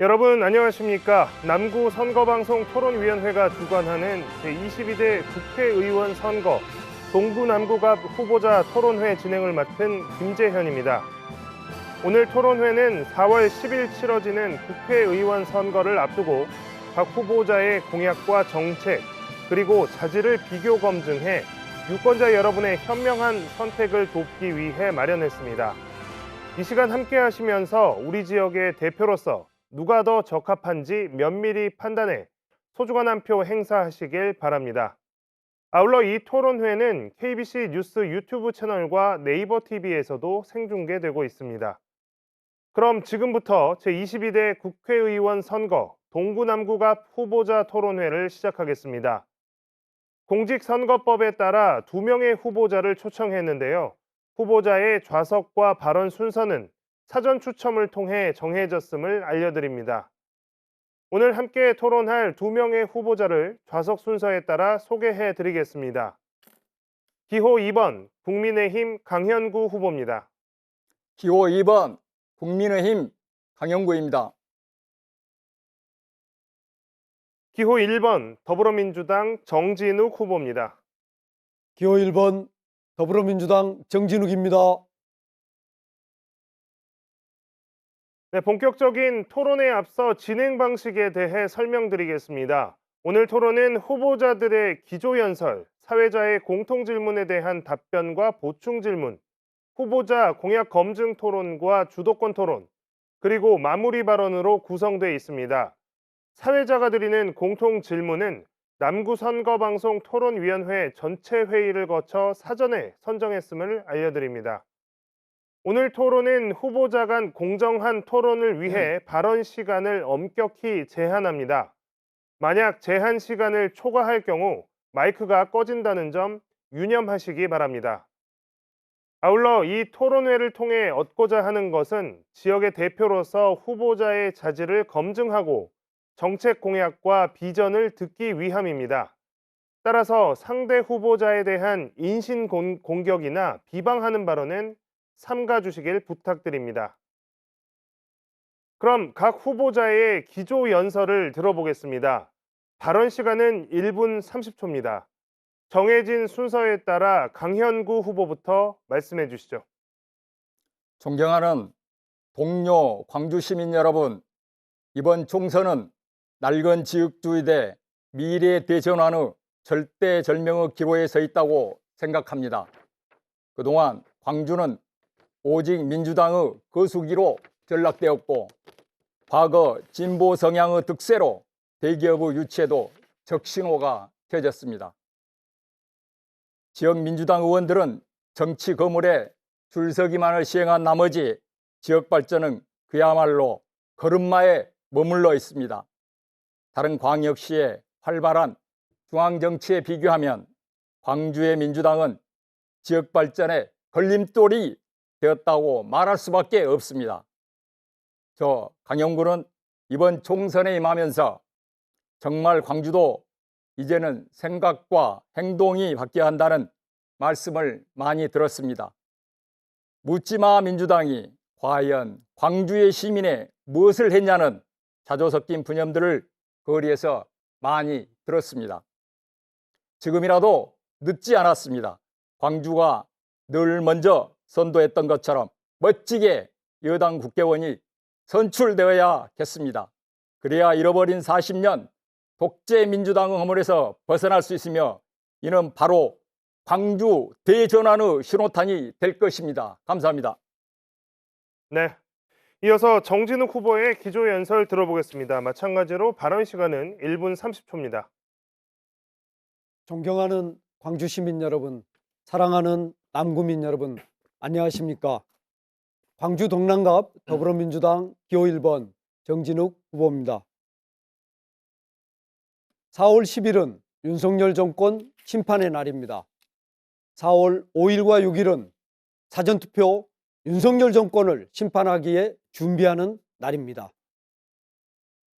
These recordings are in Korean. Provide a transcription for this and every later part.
여러분 안녕하십니까? 남구 선거방송 토론위원회가 주관하는 제22대 국회의원 선거 동구 남구갑 후보자 토론회 진행을 맡은 김재현입니다. 오늘 토론회는 4월 10일 치러지는 국회의원 선거를 앞두고 각 후보자의 공약과 정책 그리고 자질을 비교 검증해 유권자 여러분의 현명한 선택을 돕기 위해 마련했습니다. 이 시간 함께 하시면서 우리 지역의 대표로서 누가 더 적합한지 면밀히 판단해 소중한 한 표 행사하시길 바랍니다. 아울러 이 토론회는 KBC 뉴스 유튜브 채널과 네이버 TV에서도 생중계되고 있습니다. 그럼 지금부터 제22대 국회의원 선거 동구남구갑 후보자 토론회를 시작하겠습니다. 공직선거법에 따라 2명의 후보자를 초청했는데요. 후보자의 좌석과 발언 순서는 사전 추첨을 통해 정해졌음을 알려드립니다. 오늘 함께 토론할 2명의 후보자를 좌석 순서에 따라 소개해 드리겠습니다. 기호 2번 국민의힘 강현구 후보입니다. 기호 2번 국민의힘 강영구입니다. 기호 1번 더불어민주당 정진욱 후보입니다. 기호 1번 더불어민주당 정진욱입니다. 네, 본격적인 토론에 앞서 진행 방식에 대해 설명드리겠습니다. 오늘 토론은 후보자들의 기조연설, 사회자의 공통질문에 대한 답변과 보충질문, 후보자 공약 검증 토론과 주도권 토론, 그리고 마무리 발언으로 구성되어 있습니다. 사회자가 드리는 공통질문은 남구선거방송 토론위원회 전체 회의를 거쳐 사전에 선정했음을 알려드립니다. 오늘 토론은 후보자 간 공정한 토론을 위해 발언 시간을 엄격히 제한합니다. 만약 제한 시간을 초과할 경우 마이크가 꺼진다는 점 유념하시기 바랍니다. 아울러 이 토론회를 통해 얻고자 하는 것은 지역의 대표로서 후보자의 자질을 검증하고 정책 공약과 비전을 듣기 위함입니다. 따라서 상대 후보자에 대한 인신 공격이나 비방하는 발언은 삼가 주시길 부탁드립니다. 그럼 각 후보자의 기조 연설을 들어보겠습니다. 발언 시간은 1분 30초입니다. 정해진 순서에 따라 강현구 후보부터 말씀해 주시죠. 존경하는 동료 광주 시민 여러분, 이번 총선은 낡은 지역주의대 미래 대전환의 절대절명의 기로에 서 있다고 생각합니다. 그동안 광주는 오직 민주당의 거수기로 전락되었고 과거 진보 성향의 득세로 대기업의 유치에도 적신호가 켜졌습니다. 지역 민주당 의원들은 정치 거물에 줄서기만을 시행한 나머지 지역 발전은 그야말로 걸음마에 머물러 있습니다. 다른 광역시의 활발한 중앙정치에 비교하면 광주의 민주당은 지역 발전의 걸림돌이 되었다고 말할 수밖에 없습니다. 저 강영구는 이번 총선에 임하면서 정말 광주도 이제는 생각과 행동이 바뀌어야 한다는 말씀을 많이 들었습니다. 묻지마 민주당이 과연 광주의 시민에 무엇을 했냐는 자조 섞인 분념들을 거리에서 많이 들었습니다. 지금이라도 늦지 않았습니다. 광주가 늘 먼저 선도했던 것처럼 멋지게 여당 국회의원이 선출되어야겠습니다. 그래야 잃어버린 40년 독재 민주당의 허물에서 벗어날 수 있으며 이는 바로 광주 대전환의 신호탄이 될 것입니다. 감사합니다. 네. 이어서 정진욱 후보의 기조 연설 들어보겠습니다. 마찬가지로 발언 시간은 1분 30초입니다. 존경하는 광주 시민 여러분, 사랑하는 남구민 여러분, 안녕하십니까? 광주 동남갑 더불어민주당 기호 1번 정진욱 후보입니다. 4월 10일은 윤석열 정권 심판의 날입니다. 4월 5일과 6일은 사전투표 윤석열 정권을 심판하기에 준비하는 날입니다.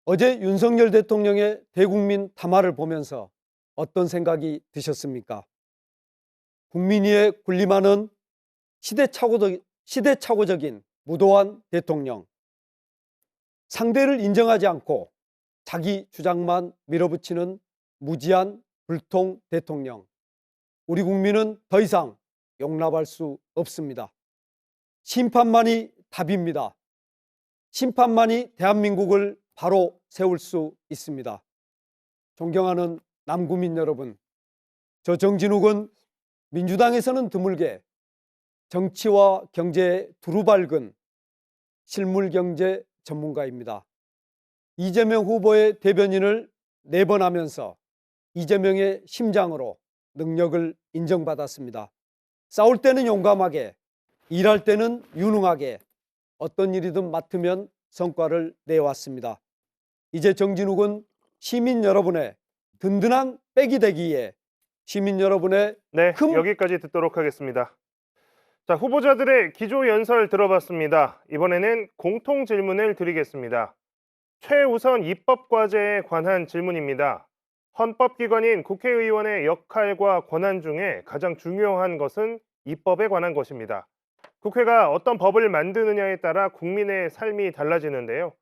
어제 윤석열 대통령의 대국민 담화를 보면서 어떤 생각이 드셨습니까? 국민위에 군림하는 시대착오적인 무도한 대통령, 상대를 인정하지 않고 자기 주장만 밀어붙이는 무지한 불통 대통령. 우리 국민은 더 이상 용납할 수 없습니다. 심판만이 답입니다. 심판만이 대한민국을 바로 세울 수 있습니다. 존경하는 남구민 여러분, 저 정진욱은 민주당에서는 드물게 정치와 경제에 두루 밝은 실물경제 전문가입니다. 이재명 후보의 대변인을 4번 하면서 이재명의 심장으로 능력을 인정받았습니다. 싸울 때는 용감하게, 일할 때는 유능하게 어떤 일이든 맡으면 성과를 내왔습니다. 이제 정진욱은 시민 여러분의 든든한 백이 되기 위해 시민 여러분의 네, 큰 여기까지 듣도록 하겠습니다. 자, 후보자들의 기조연설 들어봤습니다. 이번에는 공통 질문을 드리겠습니다. 최우선 입법과제에 관한 질문입니다. 헌법기관인 국회의원의 역할과 권한 중에 가장 중요한 것은 입법에 관한 것입니다. 국회가 어떤 법을 만드느냐에 따라 국민의 삶이 달라지는데요.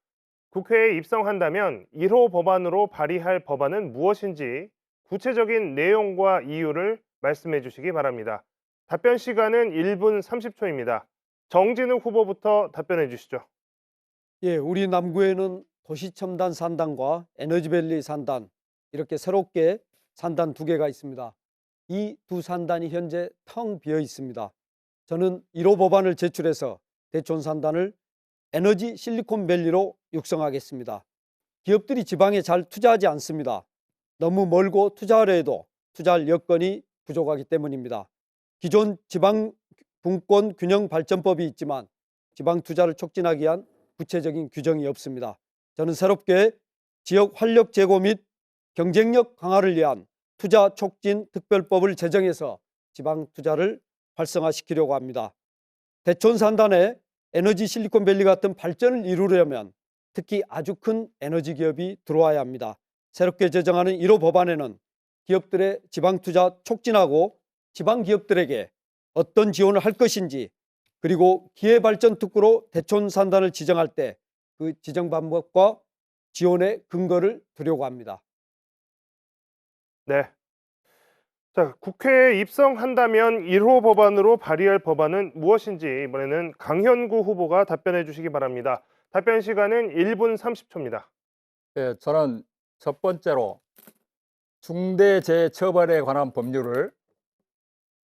국회에 입성한다면 1호 법안으로 발의할 법안은 무엇인지 구체적인 내용과 이유를 말씀해 주시기 바랍니다. 답변 시간은 1분 30초입니다. 정진욱 후보부터 답변해 주시죠. 예, 우리 남구에는 도시첨단 산단과 에너지밸리 산단 이렇게 새롭게 산단 2개가 있습니다. 이 두 산단이 현재 텅 비어 있습니다. 저는 1호 법안을 제출해서 대촌 산단을 에너지 실리콘밸리로 육성하겠습니다. 기업들이 지방에 잘 투자하지 않습니다. 너무 멀고 투자하려 해도 투자할 여건이 부족하기 때문입니다. 기존 지방분권 균형 발전법이 있지만 지방 투자를 촉진하기 위한 구체적인 규정이 없습니다. 저는 새롭게 지역 활력 제고 및 경쟁력 강화를 위한 투자 촉진 특별법을 제정해서 지방 투자를 활성화시키려고 합니다. 대촌 산단에 에너지 실리콘밸리 같은 발전을 이루려면 특히 아주 큰 에너지 기업이 들어와야 합니다. 새롭게 제정하는 1호 법안에는 기업들의 지방 투자 촉진하고 지방 기업들에게 어떤 지원을 할 것인지, 그리고 기회발전특구로 대촌 산단을 지정할 때 그 지정 방법과 지원의 근거를 두려고 합니다. 네. 자, 국회에 입성한다면 1호 법안으로 발의할 법안은 무엇인지 이번에는 강현구 후보가 답변해 주시기 바랍니다. 답변 시간은 1분 30초입니다. 네, 저는 첫 번째로 중대재해처벌에 관한 법률을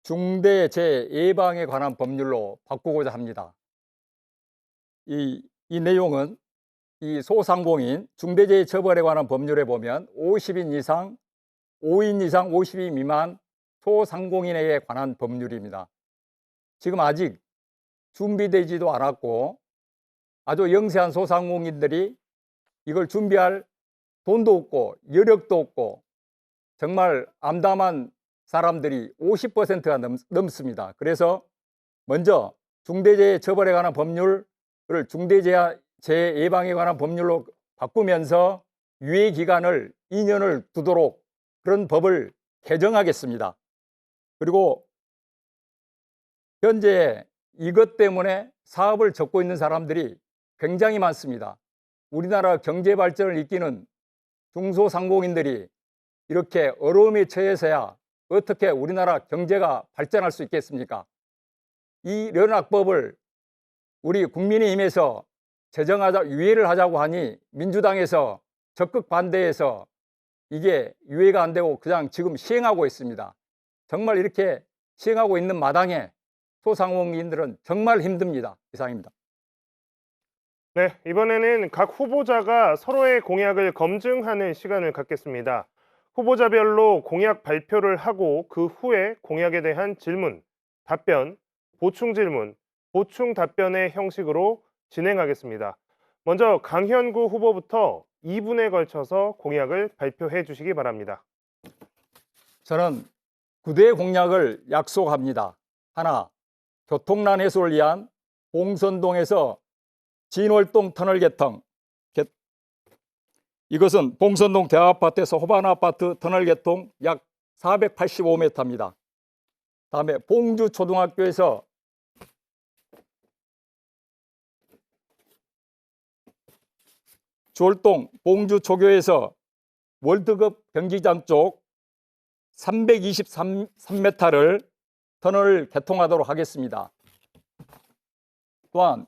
중대재해예방에 관한 법률로 바꾸고자 합니다. 이 내용은 이 소상공인 중대재해처벌에 관한 법률에 보면 5인 이상 50인 미만 소상공인에게 관한 법률입니다. 지금 아직 준비되지도 않았고 아주 영세한 소상공인들이 이걸 준비할 돈도 없고 여력도 없고 정말 암담한 사람들이 50%가 넘습니다. 그래서 먼저 중대재해처벌에 관한 법률을 중대재해 예방에 관한 법률로 바꾸면서 유예 기간을 2년을 두도록 그런 법을 개정하겠습니다. 그리고 현재 이것 때문에 사업을 접고 있는 사람들이 굉장히 많습니다. 우리나라 경제 발전을 이끄는 중소상공인들이 이렇게 어려움에 처해서야 어떻게 우리나라 경제가 발전할 수 있겠습니까? 이런 악법을 우리 국민의힘에서 유예를 하자고 하니 민주당에서 적극 반대해서 이게 유예가 안 되고 그냥 지금 시행하고 있습니다. 정말 이렇게 시행하고 있는 마당에 소상공인들은 정말 힘듭니다. 이상입니다. 네, 이번에는 각 후보자가 서로의 공약을 검증하는 시간을 갖겠습니다. 후보자별로 공약 발표를 하고 그 후에 공약에 대한 질문, 답변, 보충 질문, 보충 답변의 형식으로 진행하겠습니다. 먼저 강현구 후보부터 2분에 걸쳐서 공약을 발표해 주시기 바랍니다. 저는 9대 공약을 약속합니다. 하나, 교통난 해소를 위한 봉선동에서 진월동 터널 개통. 이것은 봉선동 대학아파트에서 호반아파트 터널 개통 약 485m입니다. 다음에 봉주초등학교에서 주월동 봉주 초교에서 월드컵 경기장 쪽 323m를 터널을 개통하도록 하겠습니다. 또한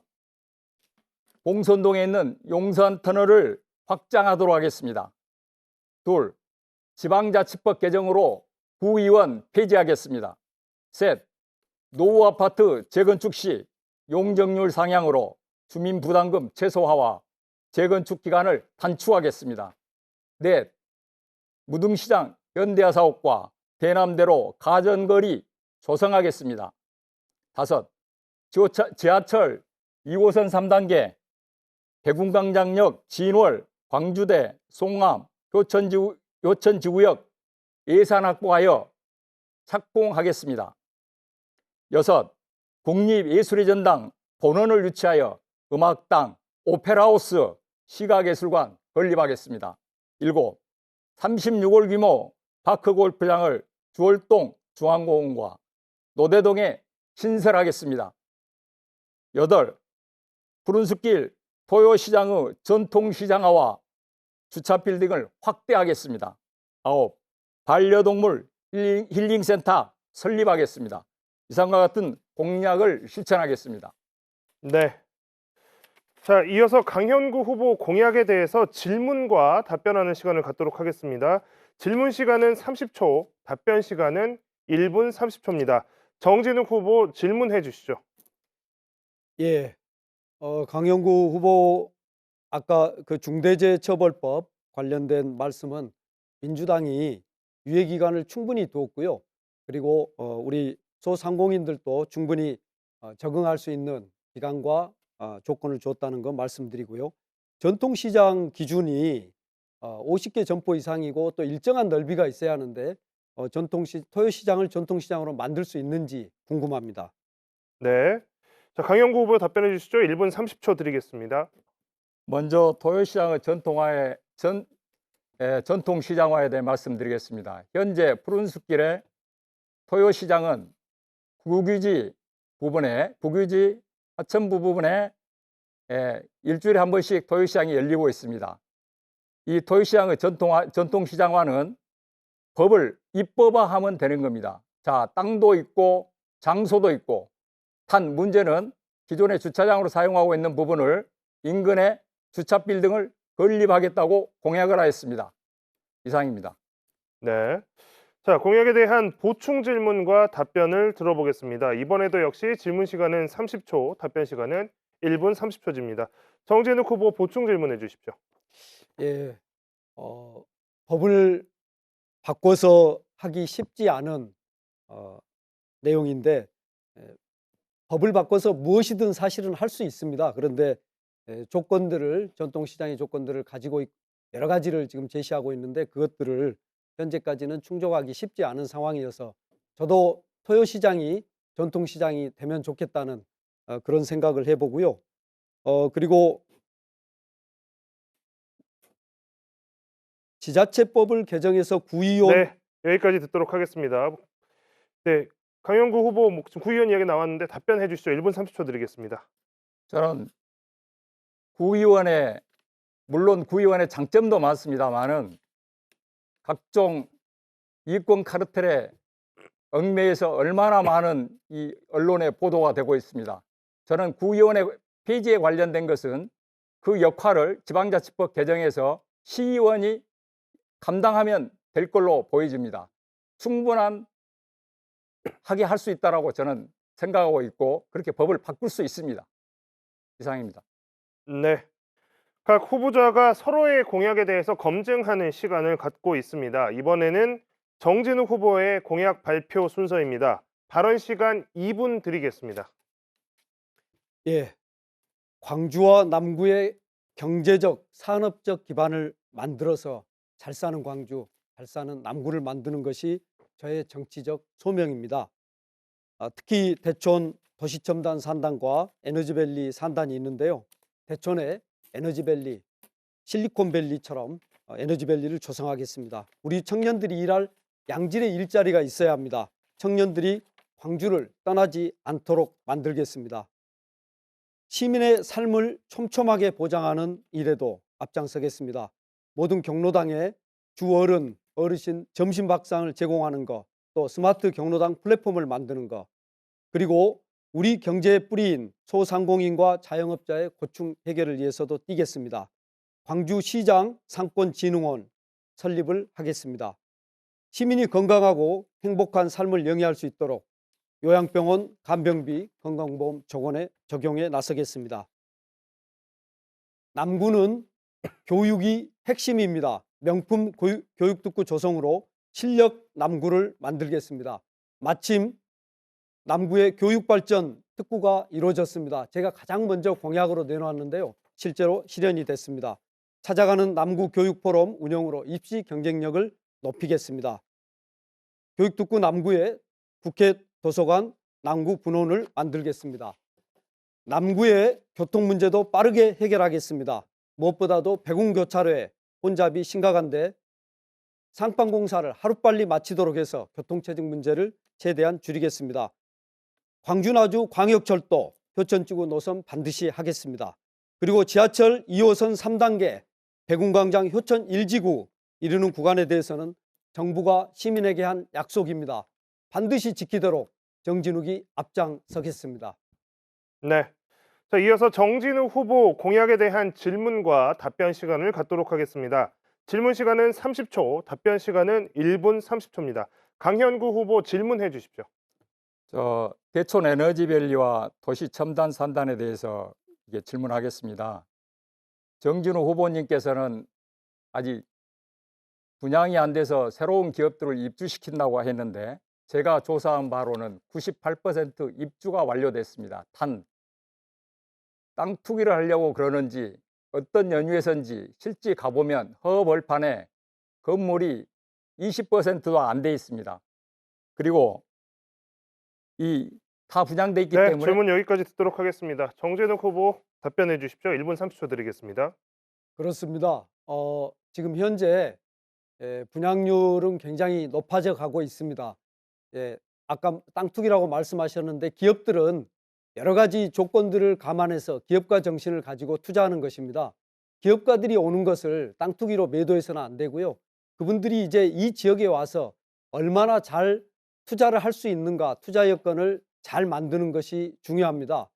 봉선동에 있는 용산 터널을 확장하도록 하겠습니다. 둘, 지방자치법 개정으로 구의원 폐지하겠습니다. 셋, 노후 아파트 재건축 시 용적률 상향으로 주민 부담금 최소화와 재건축 기간을 단축하겠습니다. 넷, 무등시장 현대화 사업과 대남대로 가전거리 조성하겠습니다. 다섯, 지하철 2호선 3단계 대궁광장역 진월, 광주대, 송암, 요천지구역 예산 확보하여 착공하겠습니다. 여섯, 국립예술의 전당 본원을 유치하여 음악당, 오페라하우스, 시각예술관 건립하겠습니다. 일곱, 36홀 규모 파크골프장을 주월동 중앙공원과 노대동에 신설하겠습니다. 여덟, 푸른숲길 토요시장의 전통시장화와 주차 빌딩을 확대하겠습니다. 아홉, 반려동물 힐링센터 설립하겠습니다. 이상과 같은 공약을 실천하겠습니다. 네. 자, 이어서 강현구 후보 공약에 대해서 질문과 답변하는 시간을 갖도록 하겠습니다. 질문 시간은 30초, 답변 시간은 1분 30초입니다. 정진욱 후보 질문해 주시죠. 예, 강영구 후보 아까 그 중대재해처벌법 관련된 말씀은 민주당이 유예 기간을 충분히 두었고요. 그리고 우리 소상공인들도 충분히 적응할 수 있는 기간과 조건을 줬다는 거 말씀드리고요. 전통시장 기준이 50개 점포 이상이고 또 일정한 넓이가 있어야 하는데 토요시장을 전통시장으로 만들 수 있는지 궁금합니다. 네. 자, 강현구 후보 답변해 주시죠. 1분 30초 드리겠습니다. 먼저 토요시장의 전통시장화에 대해 말씀드리겠습니다. 현재 푸른숲길의 토요시장은 국유지 하천부 부분에 일주일에 한 번씩 토요시장이 열리고 있습니다. 이 토요시장의 전통시장화는 법을 입법화하면 되는 겁니다. 자, 땅도 있고 장소도 있고, 단 문제는 기존의 주차장으로 사용하고 있는 부분을 인근에 주차 빌딩을 건립하겠다고 공약을 하였습니다. 이상입니다. 네. 자, 공약에 대한 보충 질문과 답변을 들어보겠습니다. 이번에도 역시 질문 시간은 30초, 답변 시간은 1분 30초입니다. 정진욱 후보 보충 질문해 주십시오. 예, 법을 바꿔서 하기 쉽지 않은 내용인데 법을 바꿔서 무엇이든 사실은 할 수 있습니다. 그런데 전통시장의 조건들을 가지고 여러 가지를 지금 제시하고 있는데 그것들을 현재까지는 충족하기 쉽지 않은 상황이어서 저도 토요시장이 전통시장이 되면 좋겠다는 그런 생각을 해보고요. 그리고 지자체법을 개정해서 구의원 네, 여기까지 듣도록 하겠습니다. 네, 강현구 후보 구의원 이야기 나왔는데 답변해 주시죠. 1분 30초 드리겠습니다. 저는 물론 구의원의 장점도 많습니다만은 각종 이권 카르텔에 얽매여서 얼마나 많은 이 언론에 보도가 되고 있습니다. 저는 구의원의 폐지에 관련된 것은 그 역할을 지방자치법 개정에서 시의원이 감당하면 될 걸로 보여집니다. 충분한 하게 할 수 있다라고 저는 생각하고 있고 그렇게 법을 바꿀 수 있습니다. 이상입니다. 네. 각 후보자가 서로의 공약에 대해서 검증하는 시간을 갖고 있습니다. 이번에는 정진욱 후보의 공약 발표 순서입니다. 발언 시간 2분 드리겠습니다. 예, 광주와 남구의 경제적, 산업적 기반을 만들어서 잘 사는 광주, 잘 사는 남구를 만드는 것이 저의 정치적 소명입니다. 특히 대촌 도시첨단 산단과 에너지밸리 산단이 있는데요. 대촌에 에너지밸리, 실리콘밸리처럼 에너지밸리를 조성하겠습니다. 우리 청년들이 일할 양질의 일자리가 있어야 합니다. 청년들이 광주를 떠나지 않도록 만들겠습니다. 시민의 삶을 촘촘하게 보장하는 일에도 앞장서겠습니다. 모든 경로당에 주 어르신 점심 밥상을 제공하는 것, 또 스마트 경로당 플랫폼을 만드는 것, 그리고 우리 경제의 뿌리인 소상공인과 자영업자의 고충 해결을 위해서도 뛰겠습니다. 광주시장 상권진흥원 설립을 하겠습니다. 시민이 건강하고 행복한 삶을 영위할 수 있도록 요양병원 간병비 건강보험 적용에 나서겠습니다. 남구는 교육이 핵심입니다. 명품 교육특구 조성으로 실력 남구를 만들겠습니다. 마침 남구의 교육발전 특구가 이루어졌습니다. 제가 가장 먼저 공약으로 내놓았는데요. 실제로 실현이 됐습니다. 찾아가는 남구 교육포럼 운영으로 입시 경쟁력을 높이겠습니다. 교육특구 남구에 국회 도서관 남구 분원을 만들겠습니다. 남구의 교통 문제도 빠르게 해결하겠습니다. 무엇보다도 배궁교차로의 혼잡이 심각한데 상판공사를 하루빨리 마치도록 해서 교통체증 문제를 최대한 줄이겠습니다. 광주나주 광역철도 효천지구 노선 반드시 하겠습니다. 그리고 지하철 2호선 3단계 배궁광장 효천 1지구 이르는 구간에 대해서는 정부가 시민에게 한 약속입니다. 반드시 지키도록 정진욱이 앞장서겠습니다. 네. 자, 이어서 정진욱 후보 공약에 대한 질문과 답변 시간을 갖도록 하겠습니다. 질문 시간은 30초, 답변 시간은 1분 30초입니다. 강현구 후보 질문해 주십시오. 대촌 에너지밸리와 도시 첨단 산단에 대해서 질문하겠습니다. 정진욱 후보님께서는 아직 분양이 안 돼서 새로운 기업들을 입주시킨다고 했는데 제가 조사한 바로는 98% 입주가 완료됐습니다. 땅 투기를 하려고 그러는지 어떤 연유에서인지 실제 가보면 허벌판에 건물이 20%도 안 돼 있습니다. 그리고 다 분양돼 있기 때문에 질문 여기까지 듣도록 하겠습니다. 정진욱 후보 답변해 주십시오. 1분 30초 드리겠습니다. 그렇습니다. 지금 현재 분양률은 굉장히 높아져 가고 있습니다. 아까 땅 투기라고 말씀하셨는데 기업들은 여러 가지 조건들을 감안해서 기업가 정신을 가지고 투자하는 것입니다. 기업가들이 오는 것을 땅 투기로 매도해서는 안 되고요. 그분들이 이제 이 지역에 와서 얼마나 잘 투자를 할 수 있는가, 투자 여건을 잘 만드는 것이 중요합니다.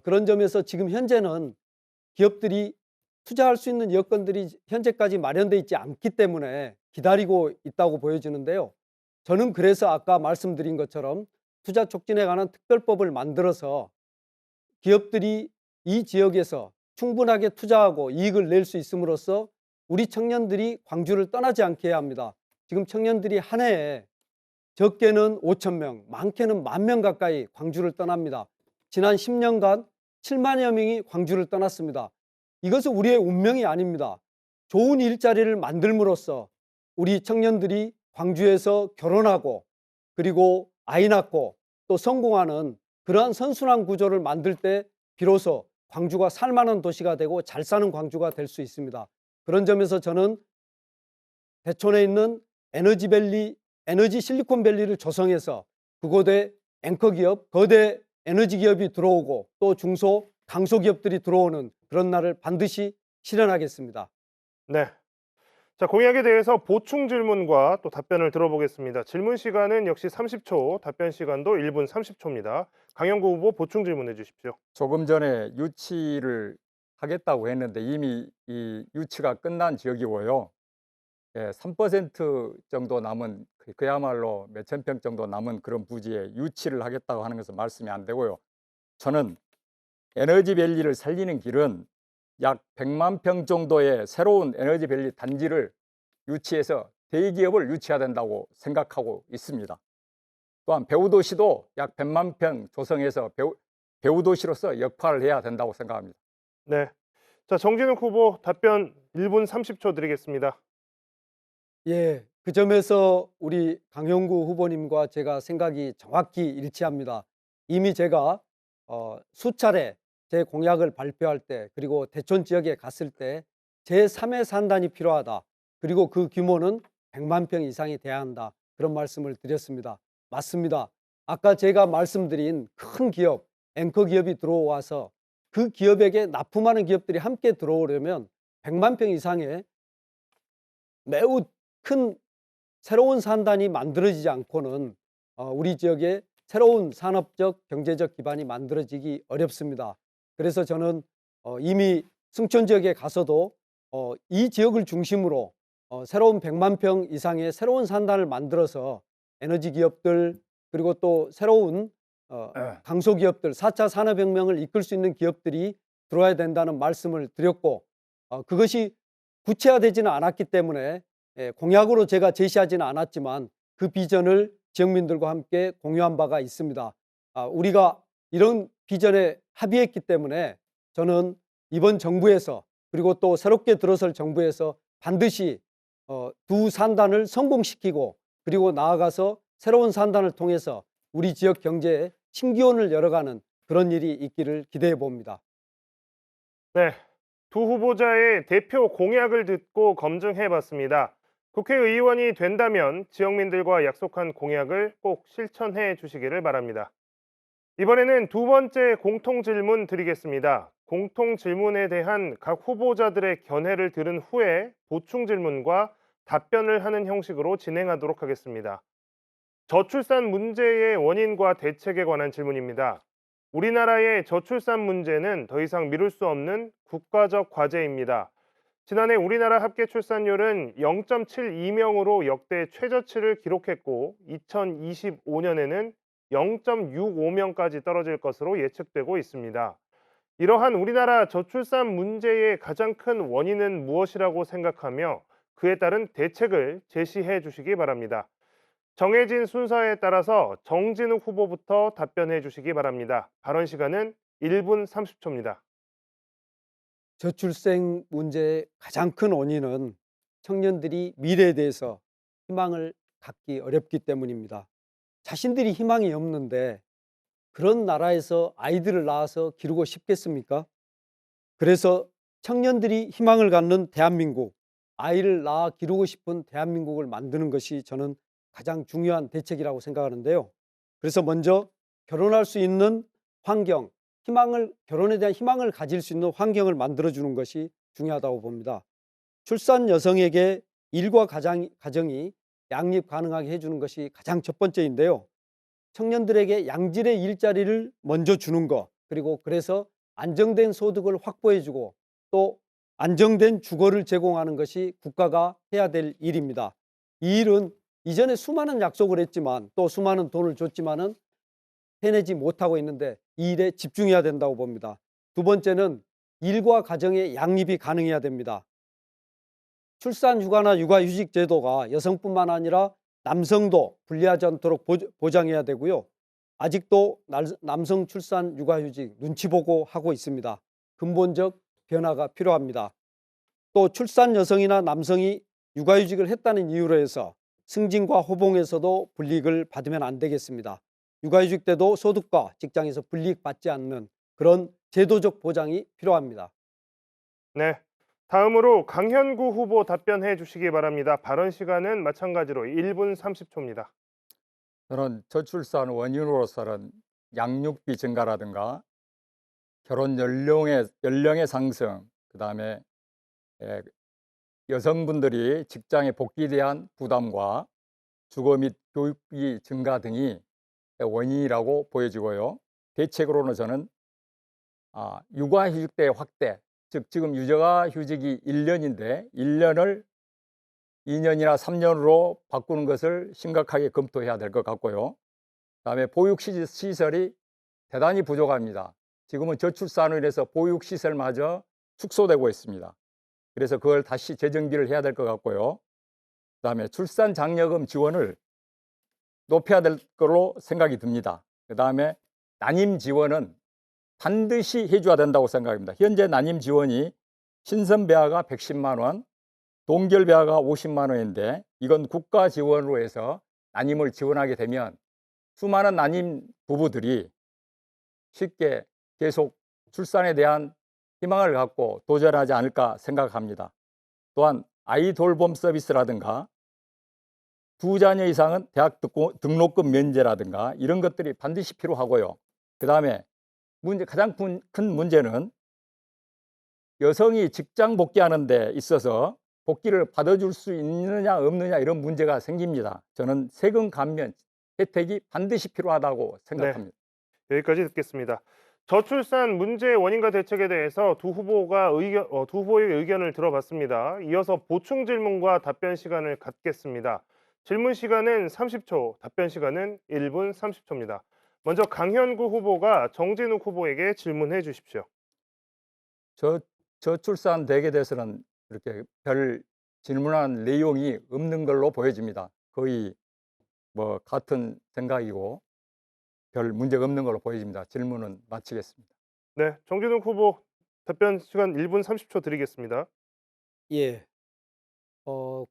그런 점에서 지금 현재는 기업들이 투자할 수 있는 여건들이 현재까지 마련되어 있지 않기 때문에 기다리고 있다고 보여지는데요. 저는 그래서 아까 말씀드린 것처럼 투자 촉진에 관한 특별법을 만들어서 기업들이 이 지역에서 충분하게 투자하고 이익을 낼 수 있음으로써 우리 청년들이 광주를 떠나지 않게 해야 합니다. 지금 청년들이 한 해에 적게는 5,000명, 많게는 10,000명 가까이 광주를 떠납니다. 지난 10년간 7만여 명이 광주를 떠났습니다. 이것은 우리의 운명이 아닙니다. 좋은 일자리를 만들므로써 우리 청년들이 광주에서 결혼하고 그리고 아이 낳고 또 성공하는 그러한 선순환 구조를 만들 때 비로소 광주가 살만한 도시가 되고 잘 사는 광주가 될 수 있습니다. 그런 점에서 저는 대촌에 있는 에너지 실리콘밸리를 조성해서 그곳에 앵커 기업, 거대 에너지 기업이 들어오고 또 중소 강소기업들이 들어오는 그런 날을 반드시 실현하겠습니다. 네. 자, 공약에 대해서 보충 질문과 또 답변을 들어보겠습니다. 질문 시간은 역시 30초, 답변 시간도 1분 30초입니다. 강현구 후보 보충 질문해 주십시오. 조금 전에 유치를 하겠다고 했는데 이미 이 유치가 끝난 지역이고요. 3% 정도 남은 그야말로 몇천 평 정도 남은 그런 부지에 유치를 하겠다고 하는 것은 말씀이 안 되고요. 저는 에너지밸리를 살리는 길은 약 100만 평 정도의 새로운 에너지밸리 단지를 유치해서 대기업을 유치해야 된다고 생각하고 있습니다. 또한 배우도시도 약 100만 평 조성해서 배우도시로서 역할을 해야 된다고 생각합니다. 네. 자, 정진욱 후보 답변 1분 30초 드리겠습니다. 그 점에서 우리 강현구 후보님과 제가 생각이 정확히 일치합니다. 이미 제가 수차례 제 공약을 발표할 때 그리고 대촌 지역에 갔을 때 제3의 산단이 필요하다. 그리고 그 규모는 100만 평 이상이 돼야 한다. 그런 말씀을 드렸습니다. 맞습니다. 아까 제가 말씀드린 큰 기업, 앵커 기업이 들어와서 그 기업에게 납품하는 기업들이 함께 들어오려면 100만 평 이상의 매우 큰 새로운 산단이 만들어지지 않고는 우리 지역에 새로운 산업적 경제적 기반이 만들어지기 어렵습니다. 그래서 저는 이미 승천 지역에 가서도 이 지역을 중심으로 새로운 100만 평 이상의 새로운 산단을 만들어서 에너지 기업들 그리고 또 새로운 강소기업들 4차 산업혁명을 이끌 수 있는 기업들이 들어와야 된다는 말씀을 드렸고 그것이 구체화되지는 않았기 때문에 공약으로 제가 제시하지는 않았지만 그 비전을 지역민들과 함께 공유한 바가 있습니다. 우리가 이런 비전에 합의했기 때문에 저는 이번 정부에서 그리고 또 새롭게 들어설 정부에서 반드시 두 산단을 성공시키고 그리고 나아가서 새로운 산단을 통해서 우리 지역 경제에 신기원을 열어가는 그런 일이 있기를 기대해 봅니다. 네, 두 후보자의 대표 공약을 듣고 검증해 봤습니다. 국회의원이 된다면 지역민들과 약속한 공약을 꼭 실천해 주시기를 바랍니다. 이번에는 두 번째 공통 질문 드리겠습니다. 공통 질문에 대한 각 후보자들의 견해를 들은 후에 보충 질문과 답변을 하는 형식으로 진행하도록 하겠습니다. 저출산 문제의 원인과 대책에 관한 질문입니다. 우리나라의 저출산 문제는 더 이상 미룰 수 없는 국가적 과제입니다. 지난해 우리나라 합계 출산율은 0.72명으로 역대 최저치를 기록했고 2025년에는 0.65명까지 떨어질 것으로 예측되고 있습니다. 이러한 우리나라 저출산 문제의 가장 큰 원인은 무엇이라고 생각하며 그에 따른 대책을 제시해 주시기 바랍니다. 정해진 순서에 따라서 정진욱 후보부터 답변해 주시기 바랍니다. 발언 시간은 1분 30초입니다. 저출생 문제의 가장 큰 원인은 청년들이 미래에 대해서 희망을 갖기 어렵기 때문입니다. 자신들이 희망이 없는데 그런 나라에서 아이들을 낳아서 기르고 싶겠습니까? 그래서 청년들이 희망을 갖는 대한민국, 아이를 낳아 기르고 싶은 대한민국을 만드는 것이 저는 가장 중요한 대책이라고 생각하는데요. 그래서 먼저 결혼할 수 있는 환경, 결혼에 대한 희망을 가질 수 있는 환경을 만들어주는 것이 중요하다고 봅니다. 출산 여성에게 일과 가정이 양립 가능하게 해주는 것이 가장 첫 번째인데요. 청년들에게 양질의 일자리를 먼저 주는 것, 그리고 그래서 안정된 소득을 확보해주고 또 안정된 주거를 제공하는 것이 국가가 해야 될 일입니다. 이 일은 이전에 수많은 약속을 했지만 또 수많은 돈을 줬지만은 해내지 못하고 있는데 이 일에 집중해야 된다고 봅니다. 두 번째는 일과 가정의 양립이 가능해야 됩니다. 출산 휴가나 육아휴직 제도가 여성뿐만 아니라 남성도 불리하지 않도록 보장해야 되고요. 아직도 남성 출산 육아휴직 눈치 보고 하고 있습니다. 근본적 변화가 필요합니다. 또 출산 여성이나 남성이 육아휴직을 했다는 이유로 해서 승진과 호봉에서도 불이익을 받으면 안 되겠습니다. 육아휴직 때도 소득과 직장에서 불이익 받지 않는 그런 제도적 보장이 필요합니다. 네, 다음으로 강현구 후보 답변해 주시기 바랍니다. 발언 시간은 마찬가지로 1분 30초입니다. 저는 저출산 원인으로서는 양육비 증가라든가 결혼 연령의 상승, 그다음에 여성분들이 직장에 복귀에 대한 부담과 주거 및 교육비 증가 등이 원인이라고 보여지고요. 대책으로는 저는 육아휴직대 확대, 즉 지금 육아휴직이 1년인데 1년을 2년이나 3년으로 바꾸는 것을 심각하게 검토해야 될 것 같고요. 그다음에 보육시설이 대단히 부족합니다. 지금은 저출산으로 인해서 보육시설마저 축소되고 있습니다. 그래서 그걸 다시 재정비를 해야 될 것 같고요. 그다음에 출산 장려금 지원을 높여야 될 거로 생각이 듭니다. 그다음에 난임 지원은 반드시 해줘야 된다고 생각합니다. 현재 난임 지원이 신선 배아가 110만 원, 동결 배아가 50만 원인데 이건 국가 지원으로 해서 난임을 지원하게 되면 수많은 난임 부부들이 쉽게 계속 출산에 대한 희망을 갖고 도전하지 않을까 생각합니다. 또한 아이 돌봄 서비스라든가 두 자녀 이상은 대학 등록금 면제라든가 이런 것들이 반드시 필요하고요. 그 다음에 가장 큰 문제는 여성이 직장 복귀하는 데 있어서 복귀를 받아줄 수 있느냐 없느냐 이런 문제가 생깁니다. 저는 세금 감면 혜택이 반드시 필요하다고 생각합니다. 여기까지 듣겠습니다. 저출산 문제 원인과 대책에 대해서 두 후보의 의견을 들어봤습니다. 이어서 보충 질문과 답변 시간을 갖겠습니다. 질문 시간은 30초, 답변 시간은 1분 30초입니다. 먼저 강현구 후보가 정진욱 후보에게 질문해 주십시오. 저출산 대에 대해서는 이렇게 별 질문한 내용이 없는 걸로 보여집니다. 거의 뭐 같은 생각이고 별 문제가 없는 걸로 보여집니다. 질문은 마치겠습니다. 네, 정진욱 후보 답변 시간 1분 30초 드리겠습니다. 예,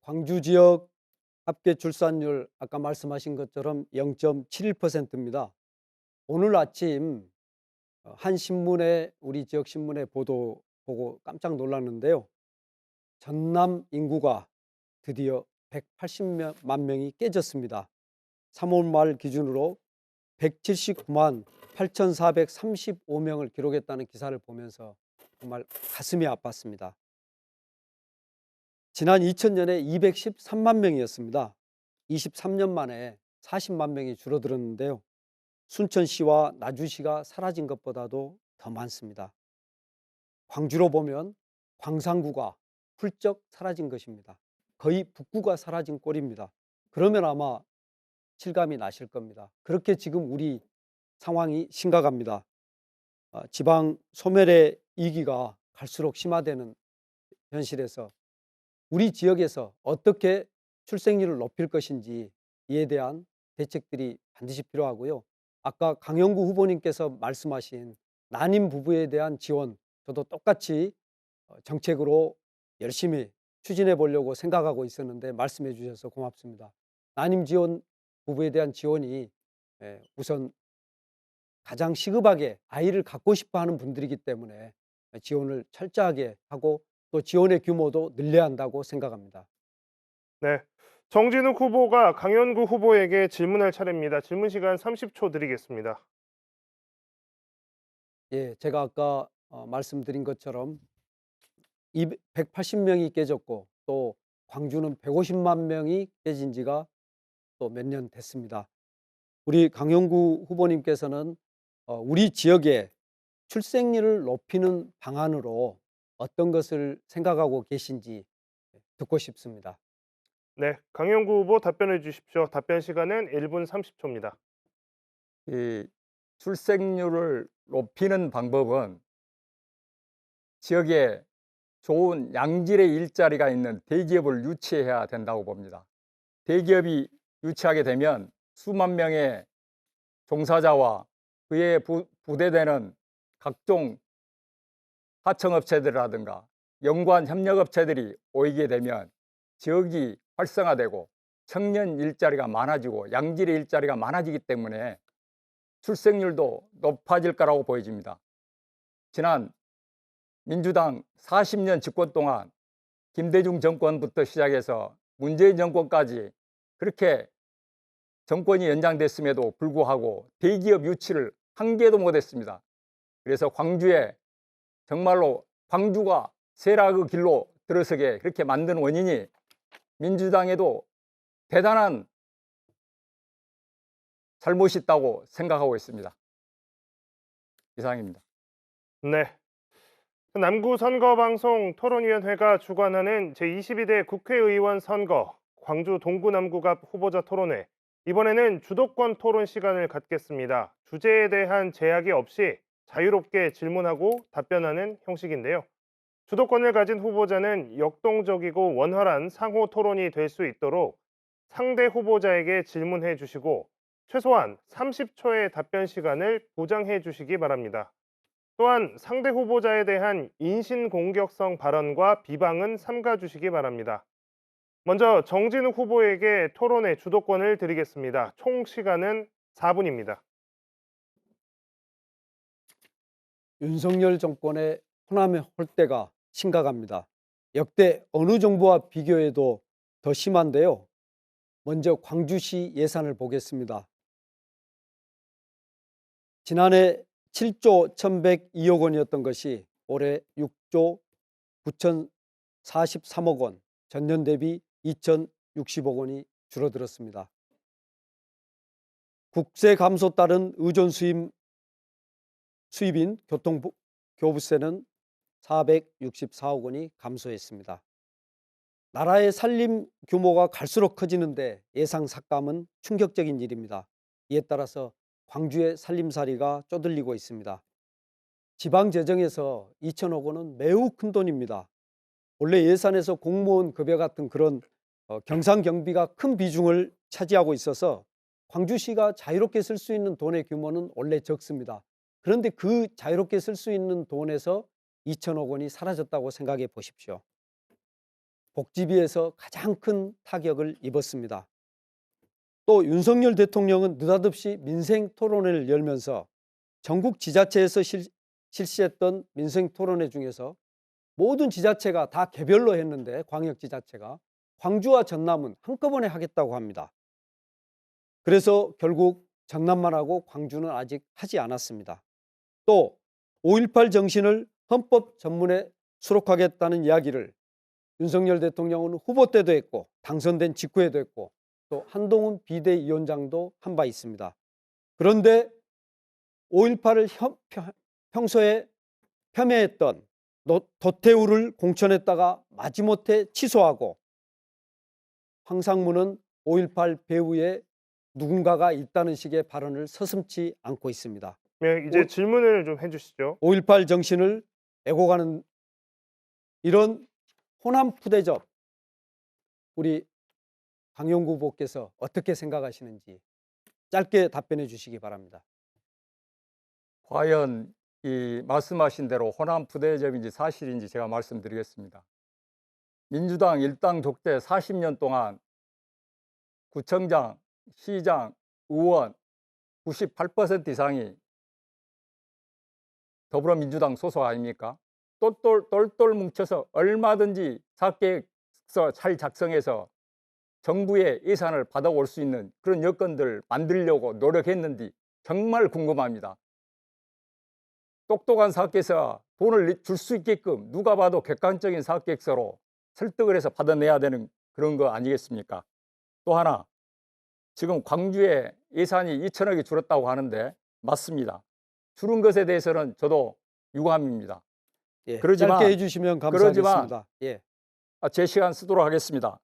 광주 지역 합계 출산율 아까 말씀하신 것처럼 0.71%입니다. 오늘 아침 한 신문에 우리 지역 신문의 보도 보고 깜짝 놀랐는데요. 전남 인구가 드디어 180만 명이 깨졌습니다. 3월 말 기준으로 179만 8,435명을 기록했다는 기사를 보면서 정말 가슴이 아팠습니다. 지난 2000년에 213만 명이었습니다. 23년 만에 40만 명이 줄어들었는데요. 순천시와 나주시가 사라진 것보다도 더 많습니다. 광주로 보면 광산구가 훌쩍 사라진 것입니다. 거의 북구가 사라진 꼴입니다. 그러면 아마 실감이 나실 겁니다. 그렇게 지금 우리 상황이 심각합니다. 지방 소멸의 위기가 갈수록 심화되는 현실에서 우리 지역에서 어떻게 출생률을 높일 것인지 이에 대한 대책들이 반드시 필요하고요. 아까 강영구 후보님께서 말씀하신 난임 부부에 대한 지원, 저도 똑같이 정책으로 열심히 추진해 보려고 생각하고 있었는데 말씀해 주셔서 고맙습니다. 난임 지원 부부에 대한 지원이 우선 가장 시급하게 아이를 갖고 싶어 하는 분들이기 때문에 지원을 철저하게 하고 또 지원의 규모도 늘려야 한다고 생각합니다. 네, 정진욱 후보가 강현구 후보에게 질문할 차례입니다. 질문 시간 30초 드리겠습니다. 예, 제가 아까 말씀드린 것처럼 180명이 깨졌고 또 광주는 150만 명이 깨진 지가 또 몇 년 됐습니다. 우리 강영구 후보님께서는 우리 지역의 출생률을 높이는 방안으로 어떤 것을 생각하고 계신지 듣고 싶습니다. 네, 강현구 후보 답변해 주십시오. 답변 시간은 1분 30초입니다. 이 출생률을 높이는 방법은 지역에 좋은 양질의 일자리가 있는 대기업을 유치해야 된다고 봅니다. 대기업이 유치하게 되면 수만 명의 종사자와 그에 부대되는 각종 하청업체들이라든가 연관 협력업체들이 모이게 되면 지역이 활성화되고 청년 일자리가 많아지고 양질의 일자리가 많아지기 때문에 출생률도 높아질 거라고 보여집니다. 지난 민주당 40년 집권 동안 김대중 정권부터 시작해서 문재인 정권까지 그렇게 정권이 연장됐음에도 불구하고 대기업 유치를 한 개도 못했습니다. 그래서 광주에 정말로 광주가 쇠락의 길로 들어서게 그렇게 만든 원인이 민주당에도 대단한 잘못이 있다고 생각하고 있습니다. 이상입니다. 네, 남구 선거방송 토론위원회가 주관하는 제22대 국회의원 선거 광주 동구 남구갑 후보자 토론회, 이번에는 주도권 토론 시간을 갖겠습니다. 주제에 대한 제약이 없이 자유롭게 질문하고 답변하는 형식인데요. 주도권을 가진 후보자는 역동적이고 원활한 상호 토론이 될 수 있도록 상대 후보자에게 질문해 주시고 최소한 30초의 답변 시간을 보장해 주시기 바랍니다. 또한 상대 후보자에 대한 인신공격성 발언과 비방은 삼가 주시기 바랍니다. 먼저 정진욱 후보에게 토론의 주도권을 드리겠습니다. 총 시간은 4분입니다. 윤석열 정권의 호남의 홀대가 심각합니다. 역대 어느 정부와 비교해도 더 심한데요. 먼저 광주시 예산을 보겠습니다. 지난해 7조 1,102억 원이었던 것이 올해 6조 9,043억 원, 전년 대비 2,060억 원이 줄어들었습니다. 국세 감소 따른 의존 수입인 교부세는 464억 원이 감소했습니다. 나라의 살림 규모가 갈수록 커지는데 예상 삭감은 충격적인 일입니다. 이에 따라서 광주의 살림살이가 쪼들리고 있습니다. 지방재정에서 2천억 원은 매우 큰 돈입니다. 원래 예산에서 공무원 급여 같은 그런 경상경비가 큰 비중을 차지하고 있어서 광주시가 자유롭게 쓸 수 있는 돈의 규모는 원래 적습니다. 그런데 그 자유롭게 쓸 수 있는 돈에서 2천억 원이 사라졌다고 생각해 보십시오. 복지비에서 가장 큰 타격을 입었습니다. 또 윤석열 대통령은 느닷없이 민생 토론회를 열면서 전국 지자체에서 실시했던 민생 토론회 중에서 모든 지자체가 다 개별로 했는데 광역지자체가 광주와 전남은 한꺼번에 하겠다고 합니다. 그래서 결국 전남만 하고 광주는 아직 하지 않았습니다. 또 5.18 정신을 헌법 전문에 수록하겠다는 이야기를 윤석열 대통령은 후보 때도 했고 당선된 직후에도 했고 또 한동훈 비대위원장도 한 바 있습니다. 그런데 5.18을 평소에 폄훼했던 도태우를 공천했다가 마지못해 취소하고 황상무는 5.18 배후에 누군가가 있다는 식의 발언을 서슴지 않고 있습니다. 네, 이제 질문을 좀 해주시죠. 5.18 정신을 애고가는 이런 호남 푸대접 우리 강용구 후보께서 어떻게 생각하시는지 짧게 답변해 주시기 바랍니다. 과연 이 말씀하신 대로 호남 푸대접인지 사실인지 제가 말씀드리겠습니다. 민주당 일당 독재 40년 동안 구청장, 시장, 의원 98% 이상이 더불어민주당 소속 아닙니까? 똘똘 뭉쳐서 얼마든지 사업계획서 잘 작성해서 정부의 예산을 받아올 수 있는 그런 여건들 만들려고 노력했는지 정말 궁금합니다. 똑똑한 사업계획서 돈을 줄 수 있게끔 누가 봐도 객관적인 사업계획서로 설득을 해서 받아내야 되는 그런 거 아니겠습니까? 또 하나, 지금 광주에 예산이 2천억이 줄었다고 하는데 맞습니다. 줄은 것에 대해서는 저도 유감입니다. 예, 그러지만, 짧게 해주시면 감사하겠습니다. 예. 제 시간 쓰도록 하겠습니다.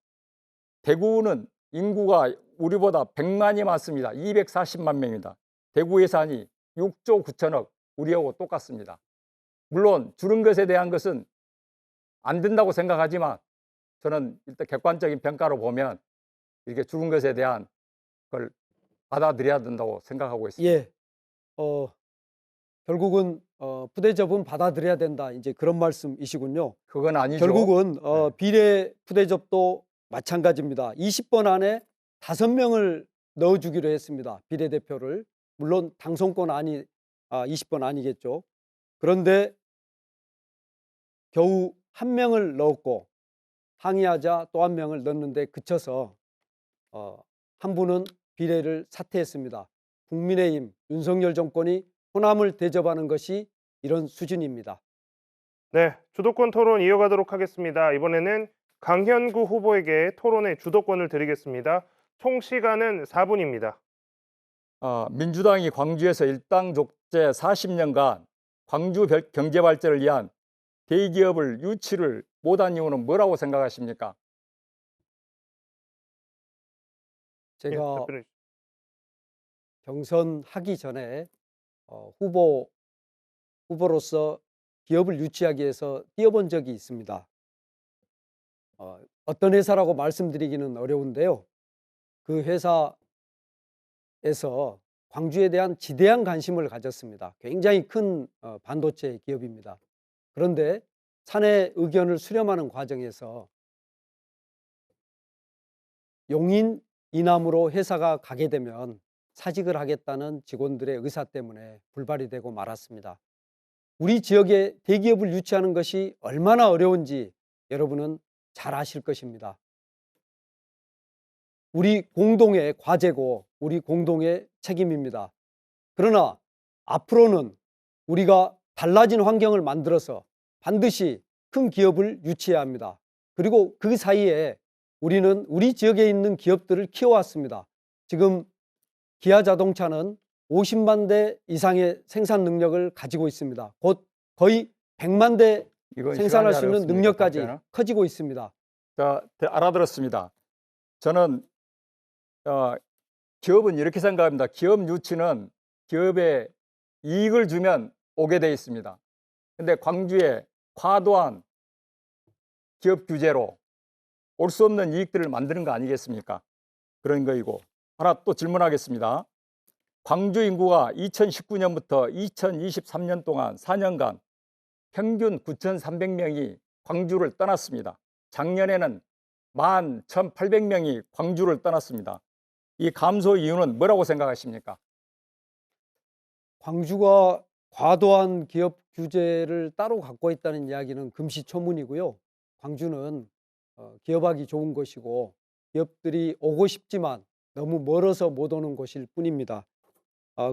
대구는 인구가 우리보다 100만이 많습니다. 240만 명입니다. 대구 예산이 6조 9천억, 우리하고 똑같습니다. 물론 줄은 것에 대한 것은 안 된다고 생각하지만 저는 일단 객관적인 평가로 보면 이렇게 줄은 것에 대한 걸 받아들여야 된다고 생각하고 있습니다. 예, 결국은 푸대접은 받아들여야 된다. 이제 그런 말씀이시군요. 그건 아니죠. 결국은 비례 푸대접도 마찬가지입니다. 20번 안에 5명을 넣어주기로 했습니다. 비례대표를. 물론 당선권 20번 아니겠죠. 그런데 겨우 1명을 넣었고 항의하자 또 1명을 넣었는데 그쳐서 한 분은 비례를 사퇴했습니다. 국민의힘 윤석열 정권이 호남을 대접하는 것이 이런 수준입니다. 네, 주도권 토론 이어가도록 하겠습니다. 이번에는 강현구 후보에게 토론의 주도권을 드리겠습니다. 총 시간은 4분입니다. 민주당이 광주에서 일당 독재 40년간 광주 경제 발전을 위한 대기업을 유치를 못한 이유는 뭐라고 생각하십니까? 제가 예, 경선하기 전에 후보로서 기업을 유치하기 위해서 뛰어본 적이 있습니다. 어떤 회사라고 말씀드리기는 어려운데요. 그 회사에서 광주에 대한 지대한 관심을 가졌습니다. 굉장히 큰 반도체 기업입니다. 그런데 사내 의견을 수렴하는 과정에서 용인 이남으로 회사가 가게 되면 사직을 하겠다는 직원들의 의사 때문에 불발이 되고 말았습니다. 우리 지역에 대기업을 유치하는 것이 얼마나 어려운지 여러분은 잘 아실 것입니다. 우리 공동의 과제고 우리 공동의 책임입니다. 그러나 앞으로는 우리가 달라진 환경을 만들어서 반드시 큰 기업을 유치해야 합니다. 그리고 그 사이에 우리는 우리 지역에 있는 기업들을 키워왔습니다. 지금 기아 자동차는 50만 대 이상의 생산 능력을 가지고 있습니다. 곧 거의 100만 대 이건 생산할 수 시간이 있는 어렵습니까, 능력까지 답변은? 커지고 있습니다. 자, 알아들었습니다. 저는 기업은 이렇게 생각합니다. 기업 유치는 기업에 이익을 주면 오게 돼 있습니다. 근데 광주에 과도한 기업 규제로 올 수 없는 이익들을 만드는 거 아니겠습니까? 그런 거이고. 하나 또 질문하겠습니다. 광주 인구가 2019년부터 2023년 동안 4년간 평균 9,300명이 광주를 떠났습니다. 작년에는 11,800명이 광주를 떠났습니다. 이 감소 이유는 뭐라고 생각하십니까? 광주가 과도한 기업 규제를 따로 갖고 있다는 이야기는 금시초문이고요. 광주는 기업하기 좋은 곳이고 기업들이 오고 싶지만 너무 멀어서 못 오는 곳일 뿐입니다.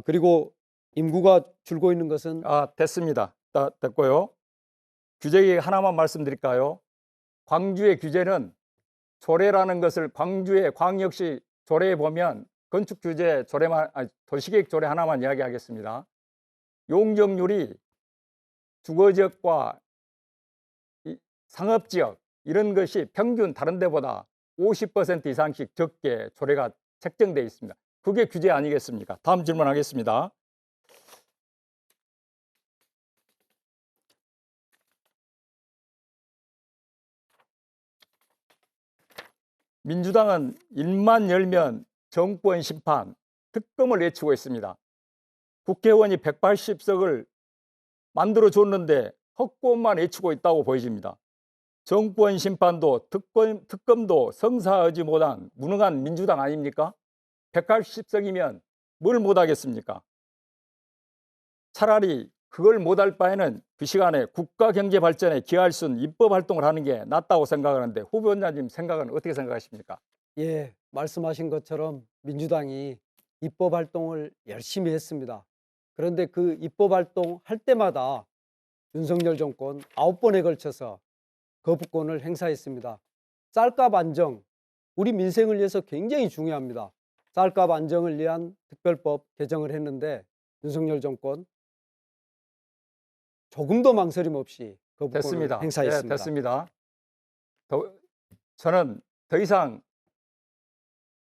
그리고 인구가 줄고 있는 것은 됐습니다. 됐고요. 규제 하나만 말씀드릴까요? 광주의 규제는 조례라는 것을 광주의 광역시 조례에 보면 건축 규제 조례만, 도시계획 조례 하나만 이야기하겠습니다. 용적률이 주거지역과 상업지역 이런 것이 평균 다른 데보다 50% 이상씩 적게 조례가 책정되어 있습니다. 그게 규제 아니겠습니까? 다음 질문하겠습니다. 민주당은 일만 열면 정권 심판, 특검을 외치고 있습니다. 국회의원이 180석을 만들어줬는데 헛것만 외치고 있다고 보여집니다. 정권 심판도 특검도 성사하지 못한 무능한 민주당 아닙니까? 180석이면 뭘 못하겠습니까? 차라리 그걸 못할 바에는 그 시간에 국가 경제 발전에 기여할 수 있는 입법 활동을 하는 게 낫다고 생각하는데 후보자님 생각은 어떻게 생각하십니까? 예, 말씀하신 것처럼 민주당이 입법 활동을 열심히 했습니다. 그런데 그 입법 활동 할 때마다 윤석열 정권 9번에 걸쳐서 거부권을 행사했습니다. 쌀값 안정, 우리 민생을 위해서 굉장히 중요합니다. 쌀값 안정을 위한 특별법 개정을 했는데 윤석열 정권 조금도 망설임 없이 거부권을 됐습니다. 행사했습니다. 네, 됐습니다. 저는 더 이상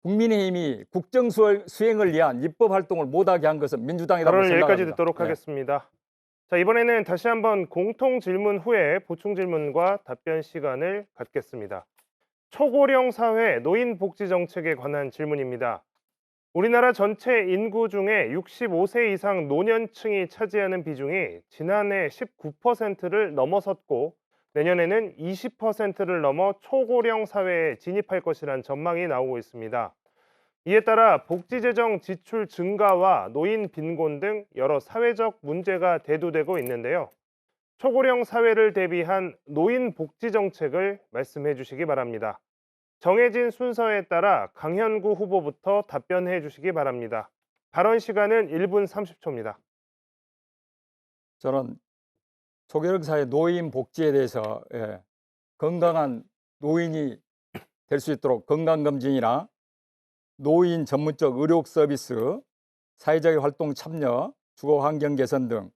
국민의힘이 국정 수행을 위한 입법 활동을 못하게 한 것은 민주당이라고 발언을 생각합니다. 여기까지 듣도록 네. 하겠습니다. 자, 이번에는 다시 한번 공통 질문 후에 보충 질문과 답변 시간을 갖겠습니다. 초고령 사회 노인 복지 정책에 관한 질문입니다. 우리나라 전체 인구 중에 65세 이상 노년층이 차지하는 비중이 지난해 19%를 넘어섰고 내년에는 20%를 넘어 초고령 사회에 진입할 것이란 전망이 나오고 있습니다. 이에 따라 복지재정 지출 증가와 노인 빈곤 등 여러 사회적 문제가 대두되고 있는데요. 초고령 사회를 대비한 노인 복지 정책을 말씀해 주시기 바랍니다. 정해진 순서에 따라 강현구 후보부터 답변해 주시기 바랍니다. 발언 시간은 1분 30초입니다. 저는 초고령 사회 노인 복지에 대해서 건강한 노인이 될 수 있도록 건강검진이나 노인 전문적 의료 서비스, 사회적 활동 참여, 주거 환경 개선 등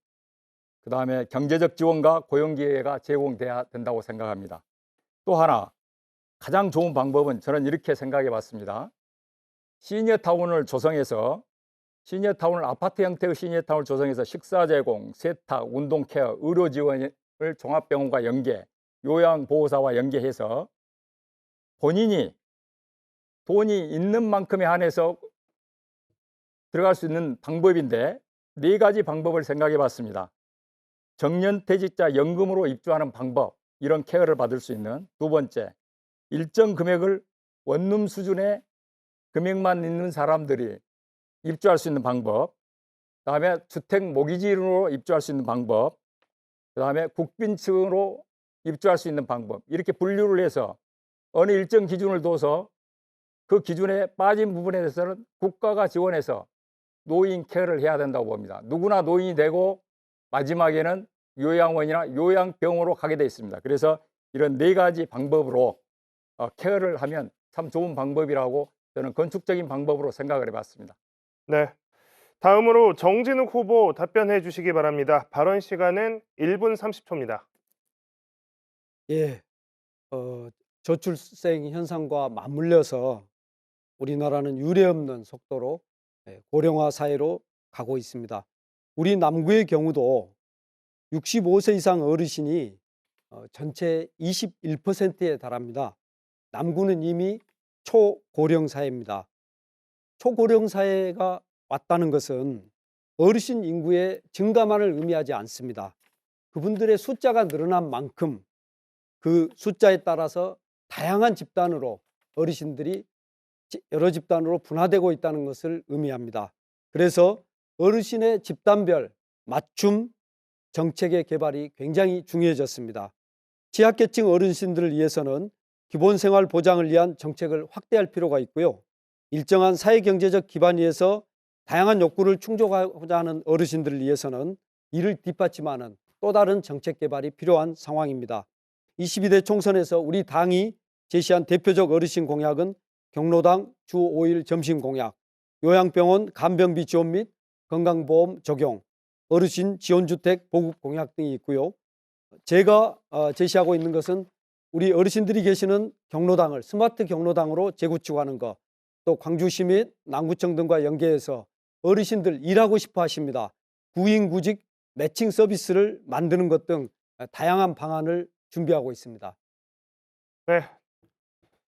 그다음에 경제적 지원과 고용 기회가 제공돼야 된다고 생각합니다. 또 하나 가장 좋은 방법은 저는 이렇게 생각해 봤습니다. 시니어타운을 조성해서 시니어타운을 아파트 형태의 시니어타운을 조성해서 식사 제공, 세탁, 운동 케어, 의료 지원을 종합병원과 연계, 요양보호사와 연계해서 본인이 돈이 있는 만큼에 한해서 들어갈 수 있는 방법인데 4가지 방법을 생각해 봤습니다. 정년퇴직자 연금으로 입주하는 방법, 이런 케어를 받을 수 있는. 두 번째, 일정 금액을 원룸 수준의 금액만 있는 사람들이 입주할 수 있는 방법, 그 다음에 주택 모기지로 입주할 수 있는 방법, 그 다음에 국빈층으로 입주할 수 있는 방법, 이렇게 분류를 해서 어느 일정 기준을 둬서 그 기준에 빠진 부분에 대해서는 국가가 지원해서 노인 케어를 해야 된다고 봅니다. 누구나 노인이 되고 마지막에는 요양원이나 요양병원으로 가게 되어 있습니다. 그래서 이런 네 가지 방법으로 케어를 하면 참 좋은 방법이라고 저는 건축적인 방법으로 생각을 해봤습니다. 네. 다음으로 정진욱 후보 답변해 주시기 바랍니다. 발언 시간은 1분 30초입니다. 예, 저출생 현상과 맞물려서 우리나라는 유례없는 속도로 고령화 사회로 가고 있습니다. 우리 남구의 경우도 65세 이상 어르신이 전체 21%에 달합니다. 남구는 이미 초고령 사회입니다. 초고령 사회가 왔다는 것은 어르신 인구의 증가만을 의미하지 않습니다. 그분들의 숫자가 늘어난 만큼 그 숫자에 따라서 다양한 집단으로 어르신들이 여러 집단으로 분화되고 있다는 것을 의미합니다. 그래서 어르신의 집단별 맞춤 정책의 개발이 굉장히 중요해졌습니다. 취약계층 어르신들을 위해서는 기본생활 보장을 위한 정책을 확대할 필요가 있고요. 일정한 사회경제적 기반 위에서 다양한 욕구를 충족하고자 하는 어르신들을 위해서는 이를 뒷받침하는 또 다른 정책 개발이 필요한 상황입니다. 22대 총선에서 우리 당이 제시한 대표적 어르신 공약은 경로당 주 5일 점심 공약, 요양병원 간병비 지원 및 건강보험 적용, 어르신 지원주택 보급 공약 등이 있고요. 제가 제시하고 있는 것은 우리 어르신들이 계시는 경로당을 스마트 경로당으로 재구축하는 것, 또 광주시 및 남구청 등과 연계해서 어르신들 일하고 싶어 하십니다. 구인구직 매칭 서비스를 만드는 것 등 다양한 방안을 준비하고 있습니다. 네.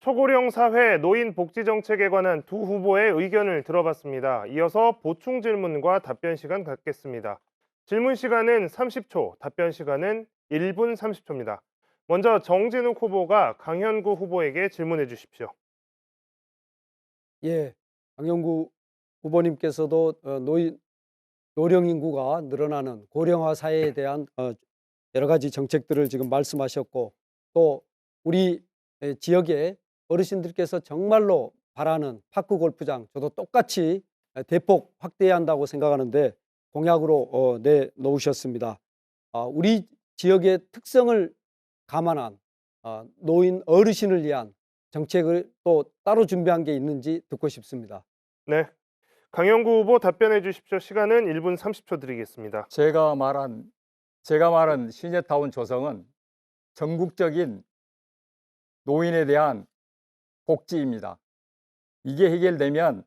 초고령 사회 노인 복지 정책에 관한 두 후보의 의견을 들어봤습니다. 이어서 보충 질문과 답변 시간 갖겠습니다. 질문 시간은 30초, 답변 시간은 1분 30초입니다. 먼저 정진욱 후보가 강현구 후보에게 질문해 주십시오. 예, 강영구 후보님께서도 노령 인구가 늘어나는 고령화 사회에 대한 여러 가지 정책들을 지금 말씀하셨고, 또 우리 지역의 어르신들께서 정말로 바라는 파크 골프장, 저도 똑같이 대폭 확대해야 한다고 생각하는데 공약으로 내놓으셨습니다. 우리 지역의 특성을 감안한 노인 어르신을 위한 정책을 또 따로 준비한 게 있는지 듣고 싶습니다. 네. 강현구 후보 답변해 주십시오. 시간은 1분 30초 드리겠습니다. 제가 말한 시니어타운 조성은 전국적인 노인에 대한 복지입니다. 이게 해결되면